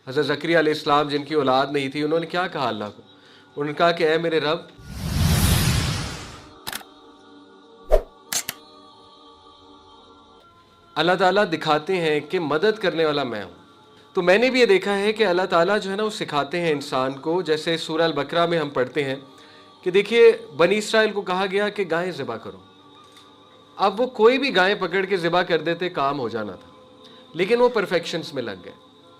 حضرت زکریا علیہ السلام جن کی اولاد نہیں تھی، انہوں نے کیا کہا اللہ کو؟ انہوں نے کہا کہ اے میرے رب، اللہ تعالیٰ دکھاتے ہیں کہ مدد کرنے والا میں ہوں۔ تو میں نے بھی یہ دیکھا ہے کہ اللہ تعالیٰ جو ہے نا وہ سکھاتے ہیں انسان کو، جیسے سورہ البقرہ میں ہم پڑھتے ہیں کہ دیکھیے بنی اسرائیل کو کہا گیا کہ گائیں ذبح کرو، اب وہ کوئی بھی گائیں پکڑ کے ذبح کر دیتے، کام ہو جانا تھا، لیکن وہ پرفیکشنز میں لگ گئے،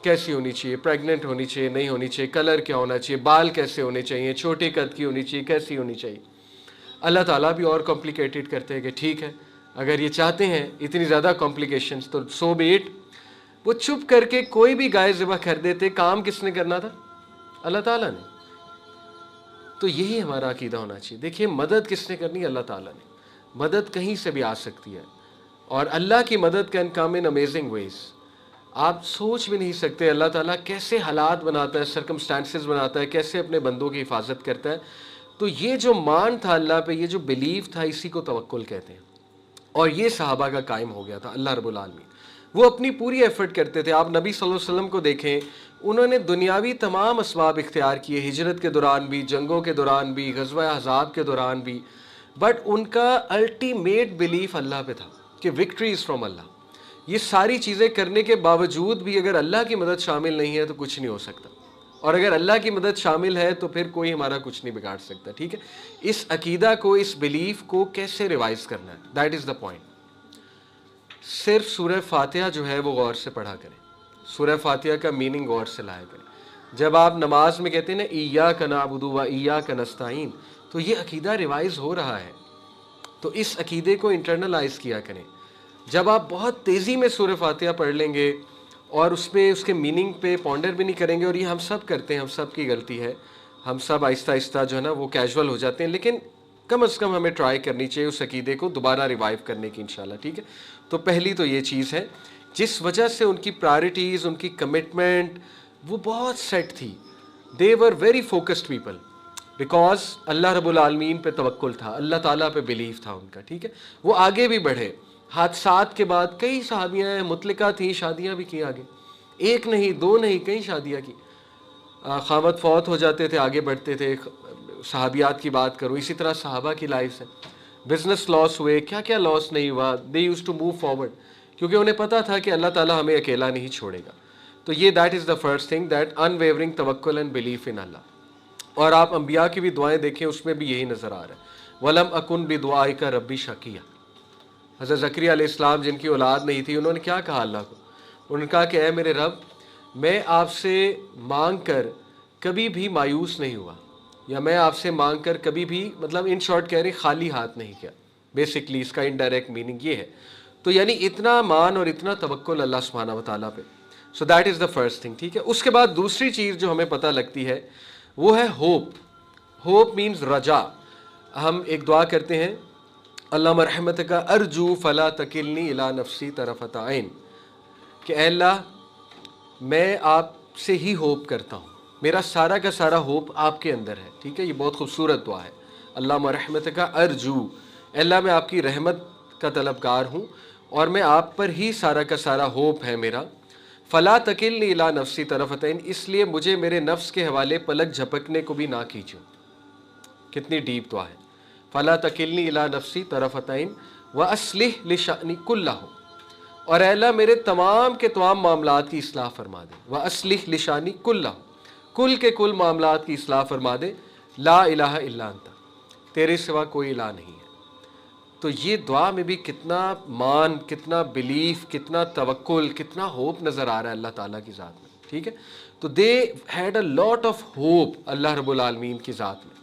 کیسی ہونی چاہیے، پریگننٹ ہونی چاہیے، نہیں ہونی چاہیے، کلر کیا ہونا چاہیے، بال کیسے ہونے چاہیے، چھوٹے قد کی ہونی چاہیے، کیسی ہونی چاہیے۔ اللہ تعالیٰ بھی اور کمپلیکیٹڈ کرتے ہیں کہ ٹھیک ہے، اگر یہ چاہتے ہیں اتنی زیادہ کمپلیکیشنز تو سو بی اٹ۔ وہ چپ کر کے کوئی بھی گائے ذبح کر دیتے، کام کس نے کرنا تھا؟ اللہ تعالیٰ نے۔ تو یہی ہمارا عقیدہ ہونا چاہیے۔ دیکھیے مدد کس نے کرنی؟ اللہ تعالیٰ نے۔ مدد کہیں سے بھی آ سکتی ہے، اور اللہ کی مدد کین کم ان امیزنگ ویز۔ آپ سوچ بھی نہیں سکتے اللہ تعالیٰ کیسے حالات بناتا ہے، سرکمسٹانسز بناتا ہے، کیسے اپنے بندوں کی حفاظت کرتا ہے۔ تو یہ جو مان تھا اللہ پہ، یہ جو بلیف تھا، اسی کو توکل کہتے ہیں، اور یہ صحابہ کا قائم ہو گیا تھا۔ اللہ رب العالمین وہ اپنی پوری ایفرٹ کرتے تھے۔ آپ نبی صلی اللہ علیہ وسلم کو دیکھیں، انہوں نے دنیاوی تمام اسباب اختیار کیے، ہجرت کے دوران بھی، جنگوں کے دوران بھی، غزوہ احزاب کے دوران بھی، بٹ ان کا الٹیمیٹ بلیف اللہ پہ تھا کہ وکٹری از فرام اللہ۔ یہ ساری چیزیں کرنے کے باوجود بھی اگر اللہ کی مدد شامل نہیں ہے تو کچھ نہیں ہو سکتا، اور اگر اللہ کی مدد شامل ہے تو پھر کوئی ہمارا کچھ نہیں بگاڑ سکتا۔ ٹھیک ہے، اس عقیدہ کو، اس بلیف کو کیسے ریوائز کرنا ہے، دیٹ از دا پوائنٹ۔ صرف سورہ فاتحہ جو ہے وہ غور سے پڑھا کریں، سورہ فاتحہ کا میننگ غور سے لایا کریں۔ جب آپ نماز میں کہتے ہیں نا ایاک نعبد و ایاک نستعین، تو یہ عقیدہ ریوائز ہو رہا ہے، تو اس عقیدے کو انٹرنلائز کیا کریں۔ جب آپ بہت تیزی میں سورہ فاتحہ پڑھ لیں گے اور اس پہ، اس کے میننگ پہ پونڈر بھی نہیں کریں گے، اور یہ ہم سب کرتے ہیں، ہم سب کی غلطی ہے، ہم سب آہستہ آہستہ جو ہے نا وہ کیجول ہو جاتے ہیں، لیکن کم از کم ہمیں ٹرائی کرنی چاہیے اس عقیدے کو دوبارہ ریوائیو کرنے کی انشاءاللہ۔ ٹھیک ہے، تو پہلی تو یہ چیز ہے جس وجہ سے ان کی پرائرٹیز، ان کی کمٹمنٹ وہ بہت سیٹ تھی۔ They were very focused people, because اللہ رب العالمین پہ توکل تھا، اللہ تعالیٰ پہ بلیف تھا ان کا۔ ٹھیک ہے، وہ آگے بھی بڑھے۔ حادثات کے بعد کئی صحابیاں ہیں، مطلقہ تھیں، شادیاں بھی کی آگے، ایک نہیں، دو نہیں، کئی شادیاں کی۔ خامد فوت ہو جاتے تھے، آگے بڑھتے تھے۔ صحابیات کی بات کروں، اسی طرح صحابہ کی لائف ہے، بزنس لاس ہوئے، کیا کیا لاس نہیں ہوا، they use to move forward, کیونکہ انہیں پتا تھا کہ اللہ تعالیٰ ہمیں اکیلا نہیں چھوڑے گا۔ تو یہ that is the first thing, that unwavering توکل اینڈ بلیف ان اللہ۔ اور آپ انبیاء کی بھی دعائیں دیکھیں، اس میں بھی یہی نظر آ رہا ہے، وَلَمْ أَكُنْ بِدُعَائِكَ رَبِّ شَقِيًّا۔ حضرت زکریا علیہ السلام جن کی اولاد نہیں تھی، انہوں نے کیا کہا اللہ کو؟ انہوں نے کہا کہ اے میرے رب، میں آپ سے مانگ کر کبھی بھی مایوس نہیں ہوا، یا میں آپ سے مانگ کر کبھی بھی، مطلب ان شارٹ کہہ رہے خالی ہاتھ نہیں کیا۔ بیسکلی اس کا انڈائریکٹ میننگ یہ ہے۔ تو یعنی اتنا مان اور اتنا توکل اللہ سبحانہ و تعالیٰ پہ۔ So that is the first thing. ٹھیک ہے، اس کے بعد دوسری چیز جو ہمیں پتہ لگتی ہے وہ ہے ہوپ۔ ہوپ مینز رجا۔ ہم ایک دعا کرتے ہیں، اللہم رحمتک ارجو فلا تکلنی الی نفسی طرفۃ عین، کہ اے اللہ میں آپ سے ہی ہوپ کرتا ہوں، میرا سارا کا سارا ہوپ آپ کے اندر ہے۔ ٹھیک ہے، یہ بہت خوبصورت دعا ہے، اللہم رحمتک ارجو، اے اللہ میں آپ کی رحمت کا طلبگار ہوں، اور میں آپ پر ہی سارا کا سارا ہوپ ہے میرا۔ فلا تکلنی الی نفسی طرفۃ عین، اس لیے مجھے میرے نفس کے حوالے پلک جھپکنے کو بھی نہ کھینچو۔ کتنی ڈیپ دعا ہے، فلا تکلنی الی نفسی طرفۃ عین واصلح لشأنی کلہ، اور اے اللہ میرے تمام کے تمام معاملات کی اصلاح فرما دے، واصلح لشأنی کلہ، کل کے کل معاملات کی اصلاح فرما دے، لا الہ الا انت، تیرے سوا کوئی الہ نہیں ہے۔ تو یہ دعا میں بھی کتنا مان، کتنا بلیف، کتنا توکل، کتنا ہوپ نظر آ رہا ہے اللہ تعالیٰ کی ذات میں۔ ٹھیک ہے، تو they had a lot of hope اللہ رب العالمین کی ذات میں،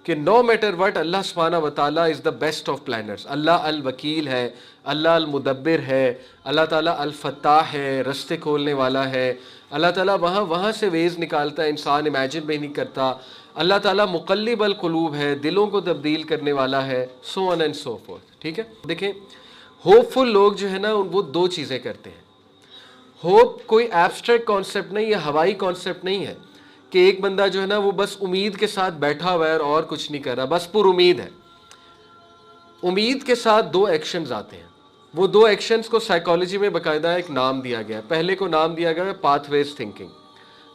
کہ نو میٹر وٹ اللہ سبحانہ و تعالیٰ از دا بیسٹ آف پلانرز۔ اللہ الوکیل ہے، اللہ المدبر ہے، اللہ تعالیٰ الفتاح ہے، رستے کھولنے والا ہے، اللہ تعالیٰ وہاں سے ویز نکالتا ہے، انسان امیجن بھی نہیں کرتا، اللہ تعالیٰ مقلب القلوب ہے، دلوں کو تبدیل کرنے والا ہے، سو آن اینڈ سو فورتھ۔ ٹھیک ہے، دیکھیں ہوپ فل لوگ جو ہے نا وہ دو چیزیں کرتے ہیں۔ ہوپ کوئی ایبسٹریکٹ کانسیپٹ نہیں ہے، ہوائی کانسیپٹ نہیں ہے کہ ایک بندہ جو ہے نا وہ بس امید کے ساتھ بیٹھا ہوا ہے اور کچھ نہیں کر رہا، بس پر امید ہے۔ امید کے ساتھ دو ایکشنز آتے ہیں، وہ دو ایکشنز کو سائیکالوجی میں باقاعدہ ایک نام دیا گیا ہے۔ پہلے کو نام دیا گیا ہے پاتھ ویز تھنکنگ،